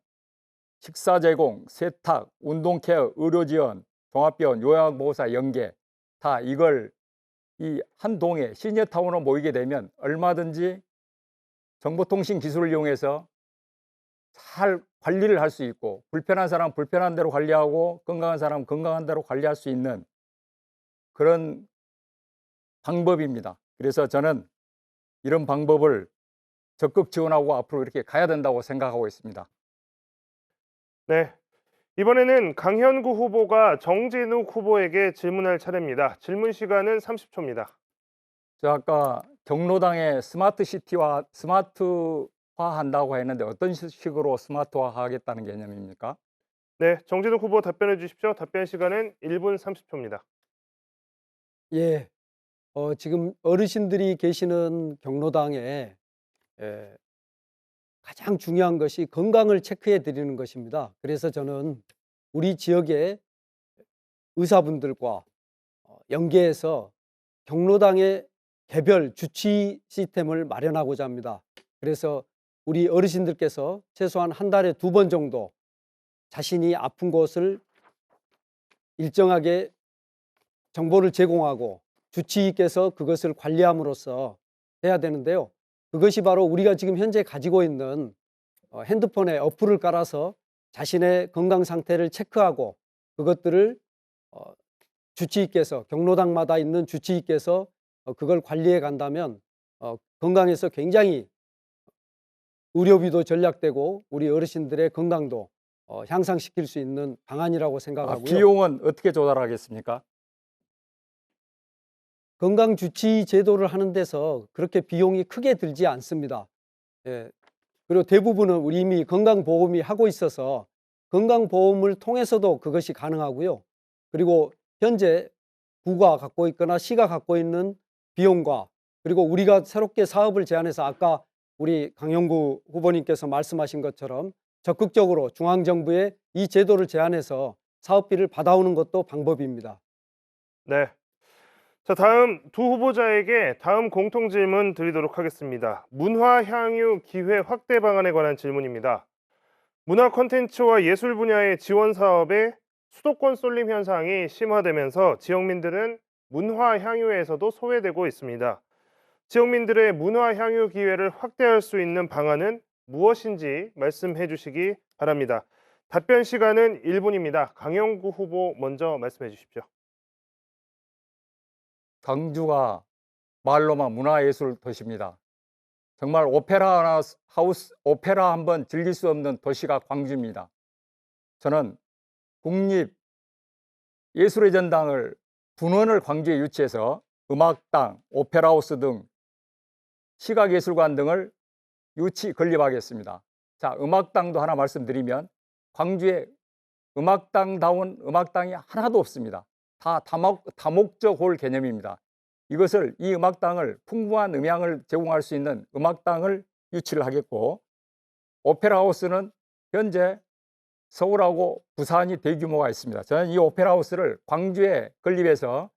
식사 제공, 세탁, 운동케어, 의료지원, 종합병원, 요양보호사 연계 다 이걸 이 한 동에 시니어타운으로 모이게 되면 얼마든지 정보통신 기술을 이용해서 잘 관리를 할 수 있고, 불편한 사람 불편한 대로 관리하고 건강한 사람 건강한 대로 관리할 수 있는 그런 방법입니다. 그래서 저는 이런 방법을 적극 지원하고 앞으로 이렇게 가야 된다고 생각하고 있습니다. 네. 이번에는 강현구 후보가 정진욱 후보에게 질문할 차례입니다. 질문 시간은 30초입니다. 저 아까 경로당에 스마트화한다고 했는데 어떤 식으로 스마트화 하겠다는 개념입니까? 네, 정진욱 후보 답변해 주십시오. 답변 시간은 1분 30초입니다. 예, 지금 어르신들이 계시는 경로당에 가장 중요한 것이 건강을 체크해 드리는 것입니다. 그래서 저는 우리 지역의 의사분들과 연계해서 경로당의 개별 주치 시스템을 마련하고자 합니다. 그래서 우리 어르신들께서 최소한 한 달에 2번 정도 자신이 아픈 곳을 일정하게 정보를 제공하고 주치의께서 그것을 관리함으로써 해야 되는데요. 그것이 바로 우리가 지금 현재 가지고 있는 핸드폰에 어플을 깔아서 자신의 건강 상태를 체크하고 그것들을 주치의께서 경로당마다 있는 주치의께서 그걸 관리해 간다면 건강에서 굉장히 의료비도 절약되고 우리 어르신들의 건강도 향상시킬 수 있는 방안이라고 생각하고요. 비용은 어떻게 조달하겠습니까? 건강주치 제도를 하는 데서 그렇게 비용이 크게 들지 않습니다. 예. 그리고 대부분은 우리 이미 건강보험이 하고 있어서 건강보험을 통해서도 그것이 가능하고요. 그리고 현재 구가 갖고 있거나 시가 갖고 있는 비용과 그리고 우리가 새롭게 사업을 제안해서 아까 우리 강영구 후보님께서 말씀하신 것처럼 적극적으로 중앙정부에 이 제도를 제안해서 사업비를 받아오는 것도 방법입니다. 네. 자, 다음 두 후보자에게 다음 공통 질문 드리도록 하겠습니다. 문화 향유 기회 확대 방안에 관한 질문입니다. 문화 콘텐츠와 예술 분야의 지원 사업에 수도권 쏠림 현상이 심화되면서 지역민들은 문화 향유에서도 소외되고 있습니다. 지역민들의 문화 향유 기회를 확대할 수 있는 방안은 무엇인지 말씀해 주시기 바랍니다. 답변 시간은 1분입니다. 강영구 후보 먼저 말씀해 주십시오. 광주가 말로만 문화예술 도시입니다. 정말 오페라 한번 즐길 수 없는 도시가 광주입니다. 저는 국립예술의 전당을 2년을 광주에 유치해서 음악당, 오페라하우스 등 시각예술관 등을 건립하겠습니다. 자, 음악당도 하나 말씀드리면 광주에 음악당다운 음악당이 하나도 없습니다. 다 다목적 홀 개념입니다. 이 음악당을 풍부한 음향을 제공할 수 있는 음악당을 유치를 하겠고, 오페라하우스는 현재 서울하고 부산이 대규모가 있습니다. 저는 이 오페라하우스를 광주에 건립해서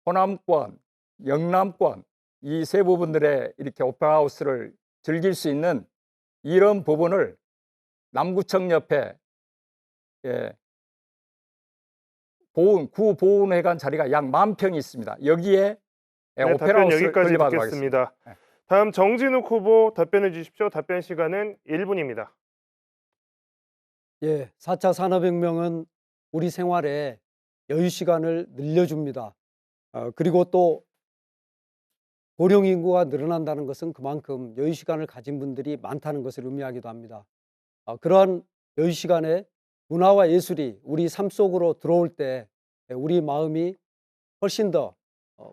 호남권, 영남권 이 세 부분들의 이렇게 오페라하우스를 즐길 수 있는 이런 부분을 남구청 옆에 구보훈회관 자리가 약 10,000평이 있습니다. 여기에 네, 답변 오페라하우스를 여기까지 건립하도록 듣겠습니다. 하겠습니다. 다음 정진욱 후보 답변해 주십시오. 답변 시간은 1분입니다. 예, 4차 산업혁명은 우리 생활에 여유 시간을 늘려줍니다. 그리고 또 고령 인구가 늘어난다는 것은 그만큼 여유 시간을 가진 분들이 많다는 것을 의미하기도 합니다. 그러한 여유 시간에 문화와 예술이 우리 삶 속으로 들어올 때 우리 마음이 훨씬 더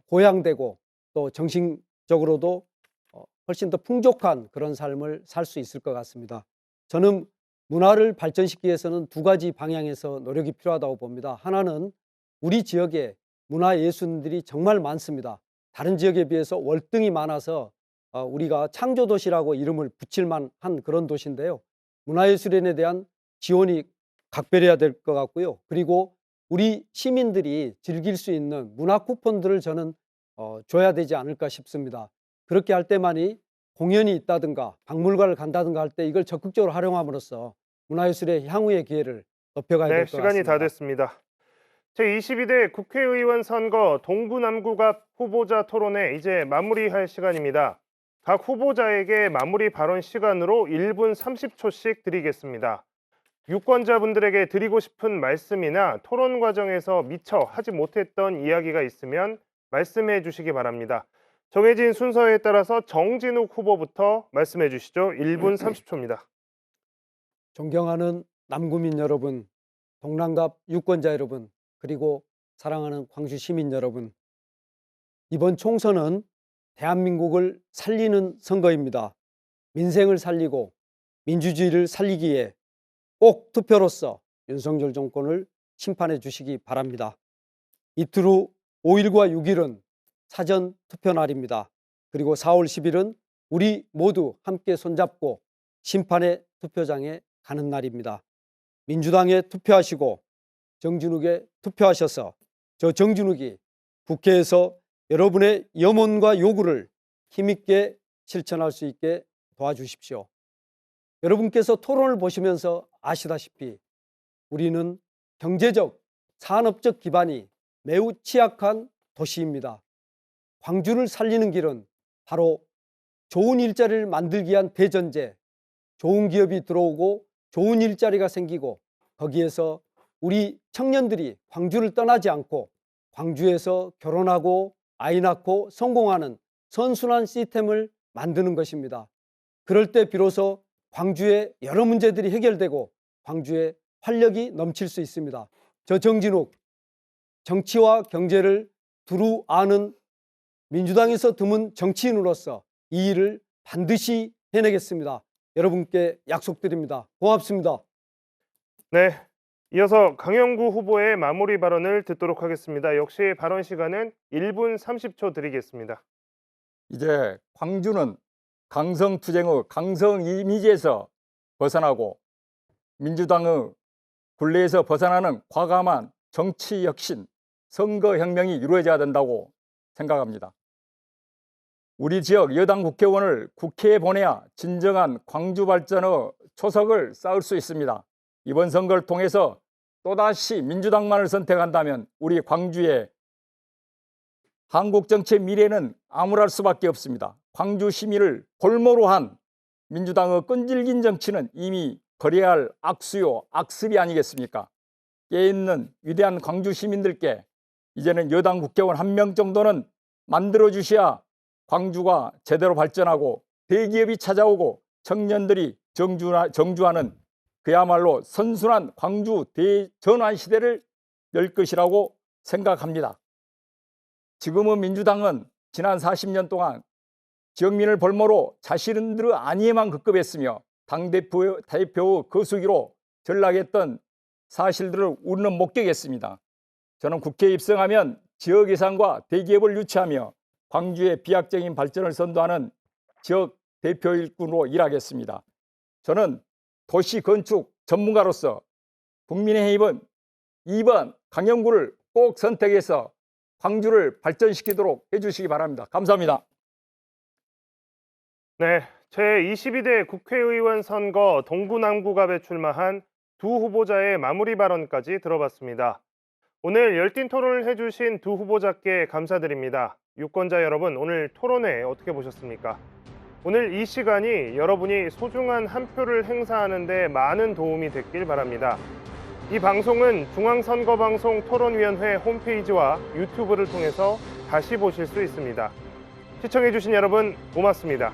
고양되고 또 정신적으로도 훨씬 더 풍족한 그런 삶을 살 수 있을 것 같습니다. 저는 문화를 발전시키기 위해서는 두 가지 방향에서 노력이 필요하다고 봅니다. 하나는 우리 지역에 문화예술인들이 정말 많습니다. 다른 지역에 비해서 월등히 많아서 우리가 창조도시라고 이름을 붙일 만한 그런 도시인데요. 문화예술인에 대한 지원이 각별해야 될 것 같고요. 그리고 우리 시민들이 즐길 수 있는 문화 쿠폰들을 저는 줘야 되지 않을까 싶습니다. 그렇게 할 때만이 공연이 있다든가 박물관을 간다든가 할 때 이걸 적극적으로 활용함으로써 문화예술의 향후의 기회를 높여가야 될 것 같습니다. 시간이 다 됐습니다. 제22대 국회의원 선거 동구남구갑 후보자 토론회 이제 마무리할 시간입니다. 각 후보자에게 마무리 발언 시간으로 1분 30초씩 드리겠습니다. 유권자분들에게 드리고 싶은 말씀이나 토론 과정에서 미처 하지 못했던 이야기가 있으면 말씀해 주시기 바랍니다. 정해진 순서에 따라서 정진욱 후보부터 말씀해 주시죠. 1분 30초입니다. 존경하는 남구민 여러분, 동남갑 유권자 여러분, 그리고 사랑하는 광주 시민 여러분, 이번 총선은 대한민국을 살리는 선거입니다. 민생을 살리고 민주주의를 살리기에 꼭 투표로서 윤석열 정권을 심판해 주시기 바랍니다. 이틀 후 5일과 6일은 사전 투표 날입니다. 그리고 4월 10일은 우리 모두 함께 손잡고 심판의 투표장에 가는 날입니다. 민주당에 투표하시고 정진욱에 투표하셔서 저 정진욱이 국회에서 여러분의 염원과 요구를 힘있게 실천할 수 있게 도와주십시오. 여러분께서 토론을 보시면서 아시다시피 우리는 경제적, 산업적 기반이 매우 취약한 도시입니다. 광주를 살리는 길은 바로 좋은 일자리를 만들기 위한 대전제, 좋은 기업이 들어오고 좋은 일자리가 생기고 거기에서 우리 청년들이 광주를 떠나지 않고 광주에서 결혼하고 아이 낳고 성공하는 선순환 시스템을 만드는 것입니다. 그럴 때 비로소 광주의 여러 문제들이 해결되고 광주에 활력이 넘칠 수 있습니다. 저 정진욱, 정치와 경제를 두루 아는 민주당에서 드문 정치인으로서 이 일을 반드시 해내겠습니다. 여러분께 약속드립니다. 고맙습니다. 네, 이어서 강영구 후보의 마무리 발언을 듣도록 하겠습니다. 역시 발언 시간은 1분 30초 드리겠습니다. 이제 광주는 강성투쟁의 강성 이미지에서 벗어나고 민주당의 굴레에서 벗어나는 과감한 정치 혁신, 선거혁명이 이루어져야 된다고 생각합니다. 우리 지역 여당 국회의원을 국회에 보내야 진정한 광주 발전의 초석을 쌓을 수 있습니다. 이번 선거를 통해서 또다시 민주당만을 선택한다면 우리 광주의 한국 정치의 미래는 암울할 수밖에 없습니다. 광주 시민을 볼모로 한 민주당의 끈질긴 정치는 이미 버려야 할 악수요, 악습이 아니겠습니까? 깨있는 위대한 광주 시민들께 이제는 여당 국회의원 한 명 정도는 만들어 주셔야 광주가 제대로 발전하고 대기업이 찾아오고 청년들이 정주하는 그야말로 선순환 광주 대전환 시대를 열 것이라고 생각합니다. 지금은 민주당은 지난 40년 동안 지역민을 볼모로 자신들의 안위에만 급급했으며 당대표의 거수기로 전락했던 사실들을 우리는 목격했습니다. 저는 국회에 입성하면 지역 예산과 대기업을 유치하며 광주의 비약적인 발전을 선도하는 지역 대표 일꾼으로 일하겠습니다. 저는 도시 건축 전문가로서 국민의힘은 2번 강영구를 꼭 선택해서 광주를 발전시키도록 해주시기 바랍니다. 감사합니다. 네, 제22대 국회의원 선거 동구남구갑에 출마한 두 후보자의 마무리 발언까지 들어봤습니다. 오늘 열띤 토론을 해주신 두 후보자께 감사드립니다. 유권자 여러분, 오늘 토론회 어떻게 보셨습니까? 오늘 이 시간이 여러분이 소중한 한 표를 행사하는 데 많은 도움이 됐길 바랍니다. 이 방송은 중앙선거방송 토론위원회 홈페이지와 유튜브를 통해서 다시 보실 수 있습니다. 시청해주신 여러분 고맙습니다.